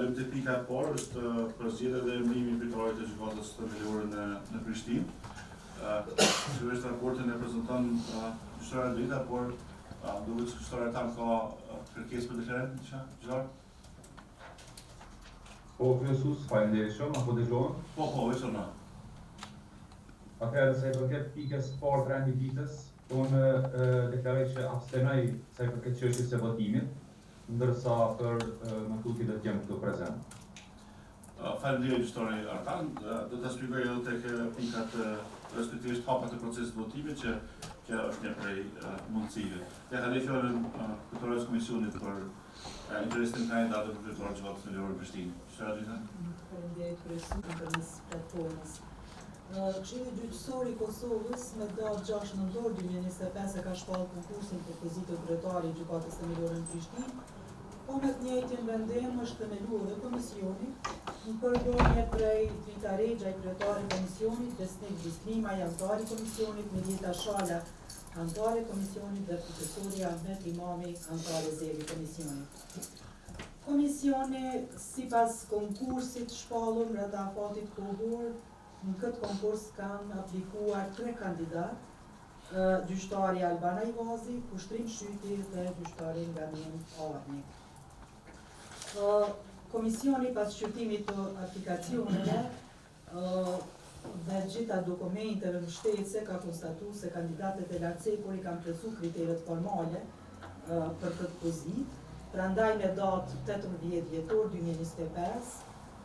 Kalojmë te pika e parë, është përzgjedhja dhe emërimi i drejtorit të gjykatës themelore në Prishtinë. Sigurisht raportin e prezanton gjyqtari Drita, por duket se gjyqtari tan ka kërkesë për deklarën, gjyqtar? Po, kryesues, faleminderit shumë, apo dëgjohen? Po, veçën na. Atëherë, sa i përket pikës parë të rendi ditës, unë deklaroj që abstenoj sa i përket çështjes së votimit, ndërsa për mëtuti do të jem këtu prezent. Faleminderit gjyqtari Artan, do ta shpjegoj edhe tek pikat respektivisht hapat e procesit votimit që kjo është një prej mundësive. Ja ka dhënë fjalën kryetares komisionit për interesin e kandidatëve për drejtor të gjykatës themelore në Prishtinë. Gjyqtari Drita. Faleminderit kryesues për platformës. Këshilli gjyqësor i Kosovës me datë 6 nëntor 2025 ka shpallë konkursin për pozitë të kryetarit të gjykatës themelore në Prishtinë. Po me të njëjtin vendim është themeluar dhe komisioni në përdorje prej Drita Rexha, kryetari i komisionit, Besnik Bislima, anëtari i komisionit, Mirjeta Shala, anëtari i komisionit dhe profesori Ahmet Imami, anëtari zëri i komisionit. Komisioni sipas konkursit shpallur rreth afatit kohor, në këtë konkurs kanë aplikuar 3 kandidatë, gjyqtari Albana Ivazi, Kushtrim Shyti dhe gjyqtari Nganim Arni. Komisioni pas shqyrtimit të aplikacioneve dhe gjitha dokumenteve mbështetëse ka konstatuar se kandidatët e lartësekur i kanë plotësuar kriteret formale për këtë pozitë. Prandaj me datë 18 dhjetor 2025,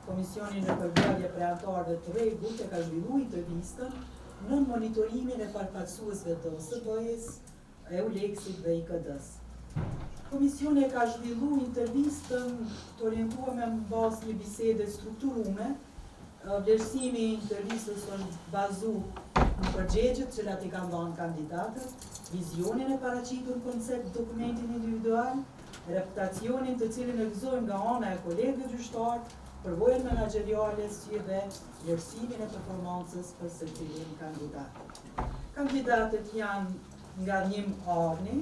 Komisioni në përbërje për anëtarëve të rregullt e ka zhvilluar intervistën në monitorimin e përfaqësuesve të OSBE-s, EULEX-it dhe IKD-s. Komisioni e ka zhvilluar intervistën të orientuar në bazë një bisede strukturume. Vlerësimi i intervistës është bazuar në përgjigjet që i kanë dhënë kandidatët, vizionin e paraqitur në koncept dokumentin individual, reputacionin të cilin e gëzojmë nga ana e kolegëve gjyqtar, përvojën menaxheriale si dhe vlerësimin e performancës për secilin kandidat. Kandidatët janë Nganim Arni,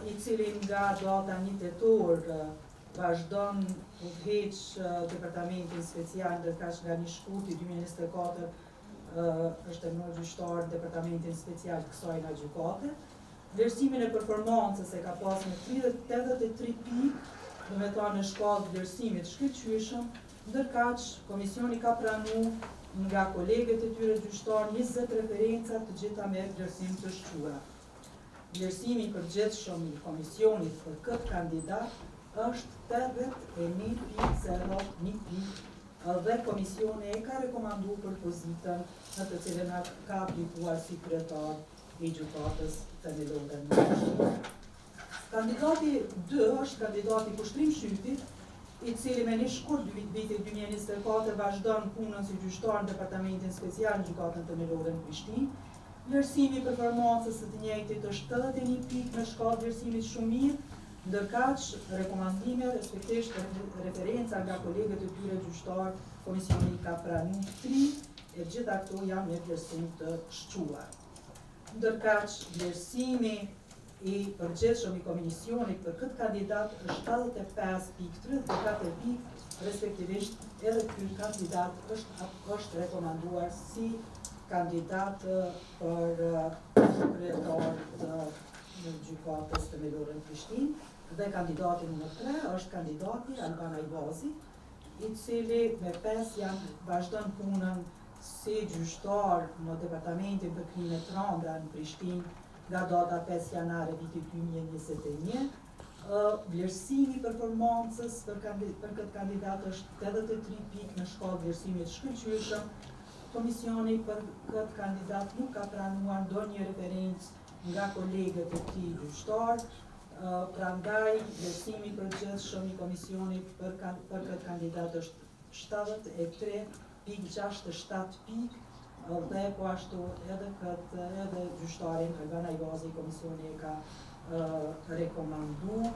i cili nga data 1 tetor vazhdon udhëheq departamentin special, ndërkaq nga 1 shkurti 2024 është emëruar gjyqtar në departamentin special të kësaj nga gjykate. Vlerësimin e performancës e ka pas me 83 pikë, do me thënë në shkallë të vlerësimit shkëlqyeshëm, ndërkaq komisioni ka pranuar nga kolegët e tyre gjyqtar 20 referenca të gjitha me vlerësim të shquara. Vlerësimi i përgjithshëm i komisionit për këtë kandidat është 81.01 pikë dhe komisioni e ka rekomanduar për pozitën në të cilën ka aplikuar si kryetar i gjykatës themelore në Prishtinë. Kandidati 2 është kandidati Kushtrim Shyti, i cili me 1 shkurt vitit 2024 vazhdon punën si gjyqtar në departamentin special në gjykatën themelore në Prishtinë. Vlerësimi i performancës së të njëjtit është 81 pikë në shkallë vlerësimit shumë mirë, ndërkaq rekomandime respektivisht referenca nga kolegët e tyre gjyqtar, komisioni ka pranuar 3 e gjitha këto janë me vlerësim të shquar. Ndërkaq vlerësimi i përgjithshëm i komisionit për këtë kandidat është 75.34 pikë, respektivisht edhe ky kandidat është rekomanduar si kandidat për kryetar të gjykatës themelore në Prishtinë, dhe kandidati nr. 3 është kandidati Albana Ivazi, i cili me 5 janë vazhdon punën si gjyqtar në departamentin për krime të rënda në Prishtinë nga data 5 janare vitit 2021. Vlerësimi i performancës për këtë kandidat është 83 pikë në shkallë vlerësimit shkëlqyeshëm. Komisioni për këtë kandidat nuk ka pranuar ndonjë referencë nga kolegët e tij gjyqtar, prandaj vlerësimi i përgjithshëm i komisionit për këtë kandidat është 73.67 pikë dhe po ashtu edhe gjyqtarin Albana Ivazi komisioni e ka rekomanduar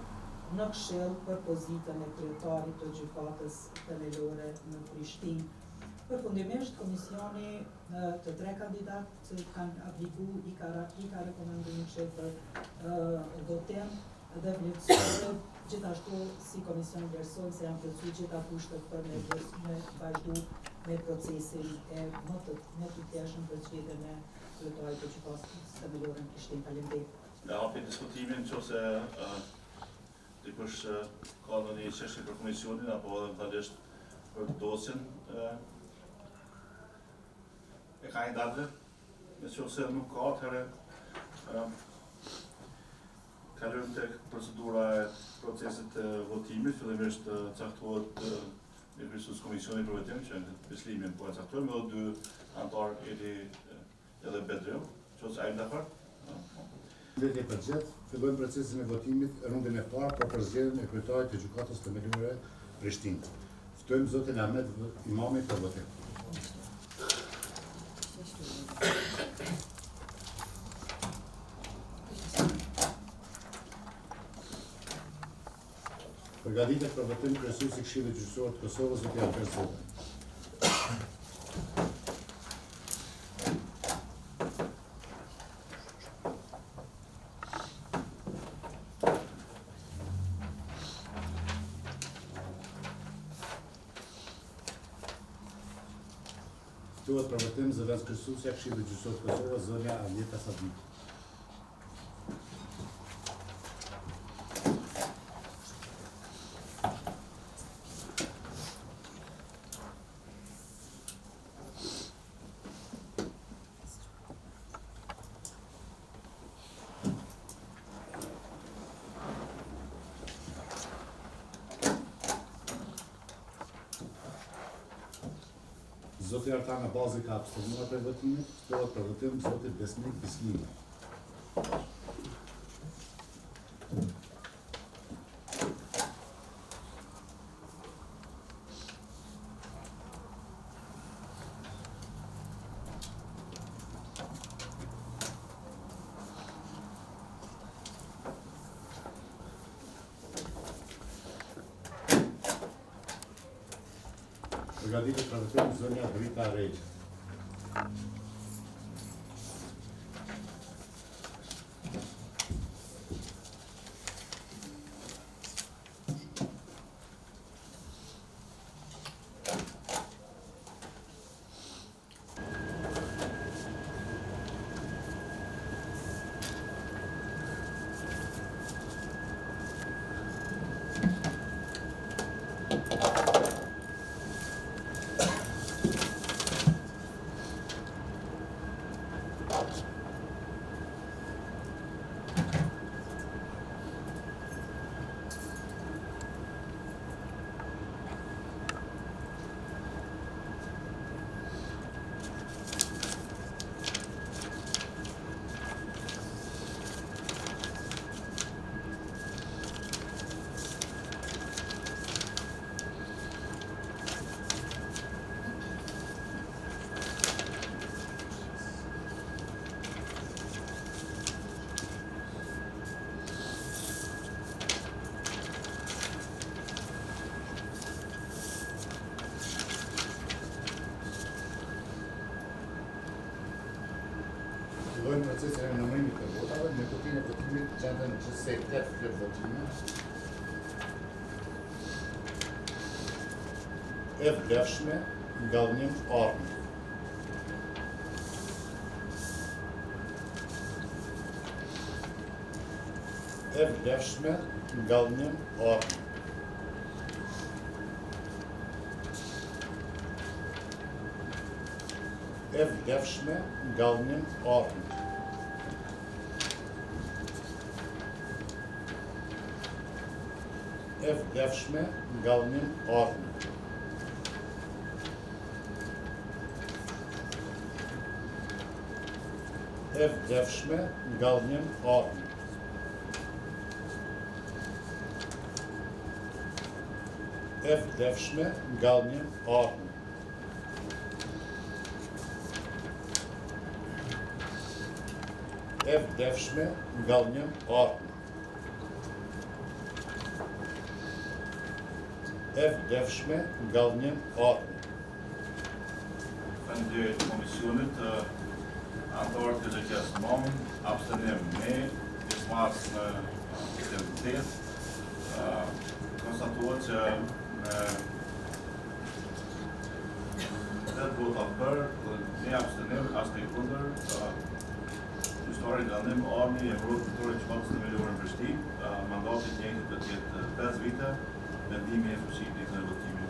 në këshill për pozitën e kryetarit të gjykatës themelore në Prishtinë. Përfundimisht, komisioni të 3 kandidatë që kanë aplikuar i ka rekomanduar në këshill për votim dhe vlerësuar Gjithashtu si komision vlerësojmë se janë plotësuar gjitha kushtet për me vazhdu me procesin e më të tjeshëm për zgjedhjen e kryetarit të gjykatës themelore në Prishtinë. Faleminderit. Nga hapi diskutimin nëse dikush ka ndonjë çështje për komisionin apo eventualisht për dosjen e kandidatëve. Nëse nuk ka, atëherë kalojmë tek procedura e procesit të votimit. Fillimisht caktohet kryesues komisioni për votim që në beslimin po e caktojmë edhe dy anëtarë edhe Bedreu. Nëse ai dakord? Mbledhje përgjithë, fillojmë procesin e votimit rundën e parë për zgjedhjen e kryetarit të gjykatës themelore Prishtinë. Ftojmë zotin Ahmed Imami për votim. Përgatitet për votim kryesuesi i Këshillit Gjyqësor të Kosovës, zoti Alper Zota. Ftohet për votim zëvendës kryesuesja e Këshillit Gjyqësor të Kosovës, zonja Anjeta Sadiki. Zoti Artana Bazi ka abstenuar për votimin, ftohet për votim zoti Besnik Bislimi. Përgatitet për votim zonja Brita Regjë. Fillojmë procesin e numërimit të votave, me kutinë e votimit gjenden gjithsej 8 votime. E vlefshme nga dhënim ardhmë. E vlefshme nga dhënim ardhmë. E vlefshme nga dhënim ardhmë. E vlefshme nga dhënim ardhmë. E vlefshme nga dhënim ardhmë. E vlefshme nga dhënim ardhmë. E vlefshme nga dhënim ardhmë. E vlefshme nga dhënim ardhmë. Faleminderit komisionit, anëtarët e gjykatës abstenim me, pjesëmarrës në sistem 8, konstatuohet që me 10 vota për dhe një abstenim, asnjë kundër, gjyqtari Danim Arni e vrot drejtori i gjykatës të Melorën Prishtinë, mandati i njëjtë do të jetë 5 vite, vendimi e fuqishëm në votimin